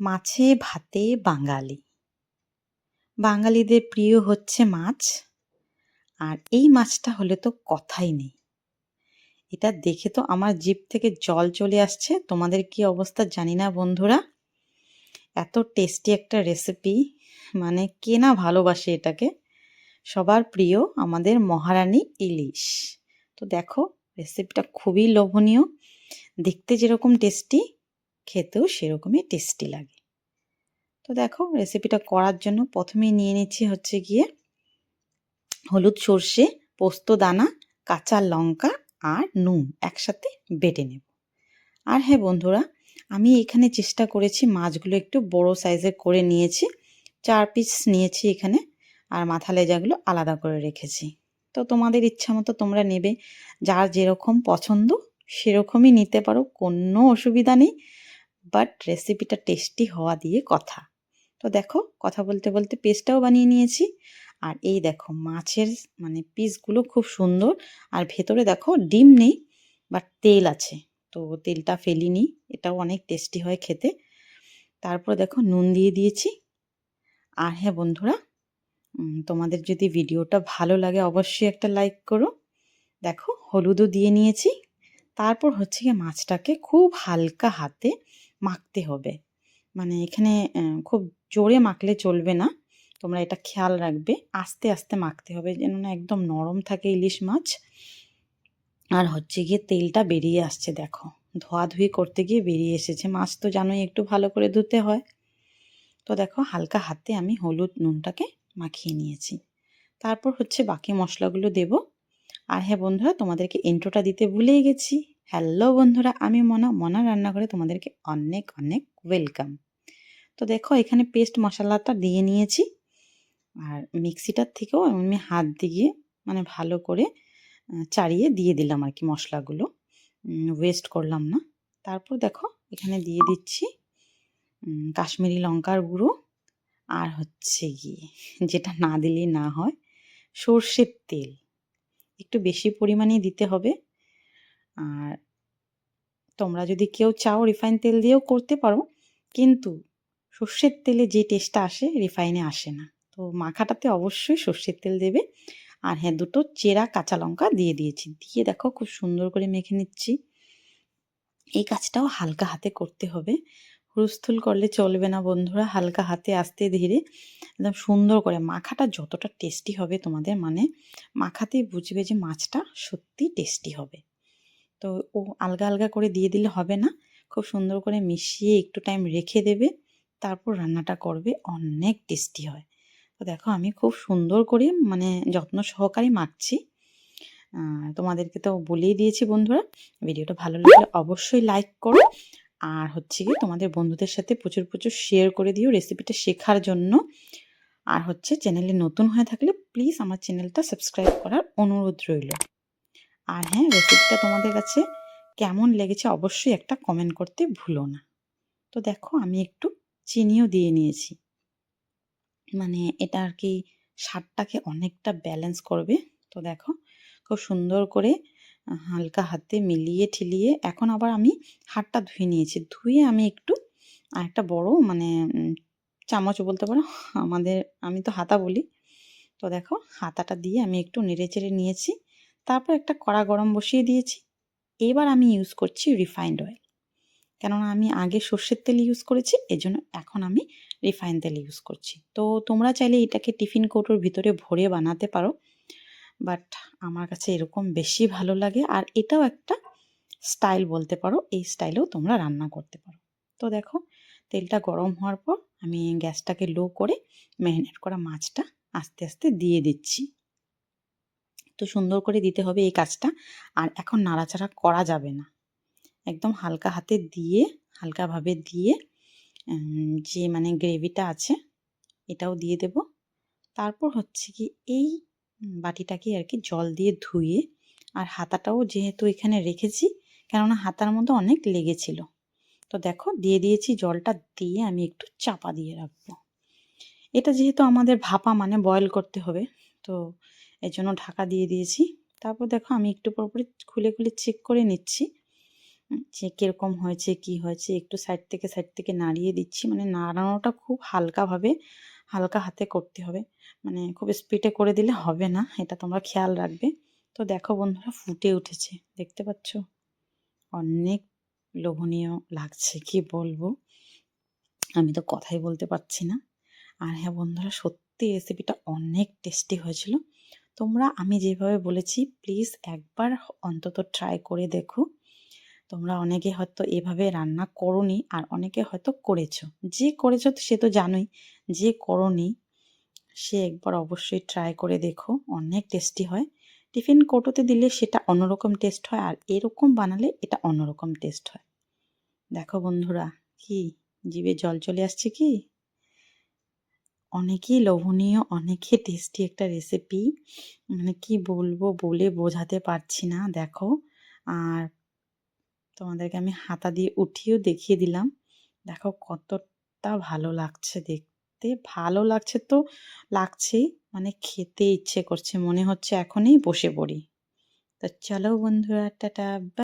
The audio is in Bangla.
মাছে ভাতে বাঙালি। বাঙালিদের প্রিয় হচ্ছে মাছ। আর এই মাছটা হলে তো কথাই নেই। এটা দেখে তো আমার জিভ থেকে জল চলে আসছে। তোমাদের কি অবস্থা জানি না বন্ধুরা। এত টেস্টি একটা রেসিপি, মানে কে না ভালোবাসে এটাকে। সবার প্রিয় আমাদের মহারানী ইলিশ। তো দেখো, রেসিপিটা খুবই লোভনীয়। দেখতে যেরকম টেস্টি, খেতেও সেরকমই টেস্টি লাগে। তো দেখো, রেসিপিটা করার জন্য প্রথমেই নিয়ে নিচ্ছি হচ্ছে গিয়ে হলুদ, সর্ষে, পোস্ত দানা, কাঁচা লঙ্কা আর নুন একসাথে বেটে নেব। আর হ্যাঁ বন্ধুরা, আমি এখানে চেষ্টা করেছি মাছগুলো একটু বড় সাইজের করে নিয়েছি। 4 পিস নিয়েছি এখানে। আর মাথা লেজাগুলো আলাদা করে রেখেছি। তো তোমাদের ইচ্ছা মতো তোমরা নেবে। যার যেরকম পছন্দ সেরকমই নিতে পারো, কোনো অসুবিধা নেই। বাট রেসিপিটা টেস্টি হওয়া দিয়ে কথা। তো দেখো, কথা বলতে বলতে পেস্টটাও বানিয়ে নিয়েছি। আর এই দেখো মাছের মানে পিসগুলো খুব সুন্দর। আর ভেতরে দেখো ডিম নেই, বাট তেল আছে। তো তেলটা ফেলিনি, এটাও অনেক টেস্টি হয় খেতে। তারপর দেখো নুন দিয়ে দিয়েছি। আর হ্যাঁ বন্ধুরা, তোমাদের যদি ভিডিওটা ভালো লাগে অবশ্যই একটা লাইক করো। দেখো হলুদও দিয়ে নিয়েছি। তারপর হচ্ছে গিয়ে মাছটাকে খুব হালকা হাতে মাখতে হবে। মানে এখানে খুব জোরে মাখলে চলবে না। তোমরা এটা খেয়াল রাখবে, আস্তে আস্তে মাখতে হবে যেন না একদম নরম থাকে ইলিশ মাছ। আর হচ্ছে গিয়ে তেলটা বেরিয়ে আসছে দেখো, ধোয়াধুয়ি করতে গিয়ে বেরিয়ে এসেছে। মাছ তো জানোই একটু ভালো করে ধুতে হয়। তো দেখো হালকা হাতে আমি হলুদ নুনটাকে মাখিয়ে নিয়েছি। তারপর হচ্ছে বাকি মশলাগুলো দেব। আর হ্যাঁ বন্ধুরা, তোমাদেরকে ইন্ট্রোটা দিতে ভুলেই গেছি। হ্যালো বন্ধুরা, আমি মনা রান্নাঘরে তোমাদেরকে অনেক অনেক ওয়েলকাম। তো দেখো এখানে পেস্ট মশলাটা দিয়ে নিয়েছি। আর মিক্সিটার থেকেও আমি হাত দিয়ে মানে ভালো করে চাড়িয়ে দিয়ে দিলাম আর কি মশলাগুলো। ওয়েস্ট করলাম না। তারপর দেখো এখানে দিয়ে দিচ্ছি কাশ্মীরি লঙ্কার গুঁড়ো। আর হচ্ছে গিয়ে যেটা না দিলেই না হয়, সর্ষের তেল। একটু বেশি পরিমাণেই দিতে হবে। আর তোমরা যদি কেউ চাও রিফাইন তেল দিয়েও করতে পারো, কিন্তু সর্ষের তেলে যে টেস্টটা আসে রিফাইনে আসে না। তো মাখাটাতে অবশ্যই সর্ষের তেল দেবে। আর হ্যাঁ, 2টো চেরা কাঁচা লঙ্কা দিয়ে দিয়েছি। দিয়ে দেখো খুব সুন্দর করে মেখে নিচ্ছি। এই কাজটাও হালকা হাতে করতে হবে, হুলস্থুল করলে চলবে না বন্ধুরা। হালকা হাতে আস্তে ধীরে একদম সুন্দর করে মাখাটা যতটা টেস্টি হবে তোমাদের, মানে মাখাতেই বুঝবে যে মাছটা সত্যি টেস্টি হবে। তো ও আলগা আলগা করে দিয়ে দিলে হবে না, খুব সুন্দর করে মিশিয়ে একটু টাইম রেখে দেবে। তারপর রান্নাটা করবে, অনেক টেস্টি হয়। তো দেখো আমি খুব সুন্দর করে মানে যত্ন সহকারে মাখছি। তোমাদেরকে তো বলেই দিয়েছি বন্ধুরা, ভিডিওটা ভালো লাগলে অবশ্যই লাইক করো। আর হচ্ছে গিয়ে তোমাদের বন্ধুদের সাথে প্রচুর প্রচুর শেয়ার করে দিও রেসিপিটা শেখার জন্য। আর হচ্ছে চ্যানেলে নতুন হয়ে থাকলে প্লিজ আমার চ্যানেলটা সাবস্ক্রাইব করার অনুরোধ রইল। আর হ্যাঁ, রেসিপিটা তোমাদের কাছে কেমন লেগেছে অবশ্যই একটা কমেন্ট করতে ভুলো না। তো দেখো আমি একটু চিনিও দিয়ে নিয়েছি, মানে এটা আর কি স্বাদটাকে অনেকটা ব্যালেন্স করবে। তো দেখো খুব সুন্দর করে হালকা হাতে মিলিয়ে ঠিলিয়ে এখন আবার আমি হাতটা ধুয়ে নিয়েছি। ধুয়ে আমি একটু আরেকটা বড় মানে চামচ বলতে পারো, আমি তো হাতা বলি। তো দেখো হাতাটা দিয়ে আমি একটু নেড়েচেড়ে নিয়েছি। তারপর একটা কড়া গরম বসিয়ে দিয়েছি। এবার আমি ইউজ করছি রিফাইন্ড অয়েল, কেননা আমি আগে সর্ষের তেল ইউজ করেছি, এজন্য এখন আমি রিফাইন তেল ইউজ করছি। তো তোমরা চাইলে এটাকে টিফিন কৌটোর ভিতরে ভরে বানাতে পারো, বাট আমার কাছে এরকম বেশি ভালো লাগে। আর এটাও একটা স্টাইল বলতে পারো, এই স্টাইলেও তোমরা রান্না করতে পারো। তো দেখো তেলটা গরম হওয়ার পর আমি গ্যাসটাকে লো করে ম্যারিনেট করা মাছটা আস্তে আস্তে দিয়ে দিচ্ছি। তো সুন্দর করে দিতে হবে এই কাজটা। আর এখন নাড়াচাড়া করা যাবে না, একদম হালকা হাতে দিয়ে হালকাভাবে দিয়ে যে মানে গ্রেভিটা আছে এটাও দিয়ে দেব। তারপর হচ্ছে কি এই বাটিটাকে আর কি জল দিয়ে ধুয়ে, আর হাতাটাও যেহেতু এখানে রেখেছি কেননা হাতার মধ্যে অনেক লেগেছিল। তো দেখো দিয়ে দিয়েছি, জলটা দিয়ে আমি একটু চাপা দিয়ে রাখবো। এটা যেহেতু আমাদের ভাপা মানে বয়েল করতে হবে, তো এর জন্য ঢাকা দিয়ে দিয়েছি। তারপর দেখো আমি একটু পর পরে খুলে খুলে চেক করে নিচ্ছি যে কীরকম হয়েছে, কি হয়েছে একটু সাইড থেকে নাড়িয়ে দিচ্ছি। মানে নাড়ানোটা খুব হালকাভাবে, হালকা হাতে করতে হবে। মানে খুব স্পিডে করে দিলে হবে না, এটা তোমরা খেয়াল রাখবে। তো দেখো বন্ধুরা ফুটে উঠেছে, দেখতে পাচ্ছ? অনেক লোভনীয় লাগছে, কি বলবো? আমি তো কথাই বলতে পারছি না। আর হ্যাঁ বন্ধুরা, সত্যি রেসিপিটা অনেক টেস্টি হয়েছিল। তোমরা আমি যেভাবে বলেছি প্লিজ একবার অন্তত ট্রাই করে দেখো। তোমরা অনেকে হয়তো এভাবে রান্না করোনি আর অনেকে হয়তো করেছো। যে করেছো সে তো জানোই, যে করোনি সে একবার অবশ্যই ট্রাই করে দেখো, অনেক টেস্টি হয়। টিফিন কৌটোতে দিলে সেটা অন্যরকম টেস্ট হয়, আর এরকম বানালে এটা অন্যরকম টেস্ট হয়। দেখো বন্ধুরা, কি জিভে জল চলে আসছে কি? অনেকই লোভনীয়, অনেকই টেস্টি একটা রেসিপি। মানে কি বলবো, বলে বোঝাতে পারছি না। দেখো, আর তোমাদেরকে আমি হাতা দিয়ে উঠিয়েও দেখিয়ে দিলাম। দেখো কতটা ভালো লাগছে দেখতে। ভালো লাগছে তো লাগছেই, মানে খেতে ইচ্ছে করছে। মনে হচ্ছে এখনই বসে পড়ি। তো চলো বন্ধুরা, টাটা।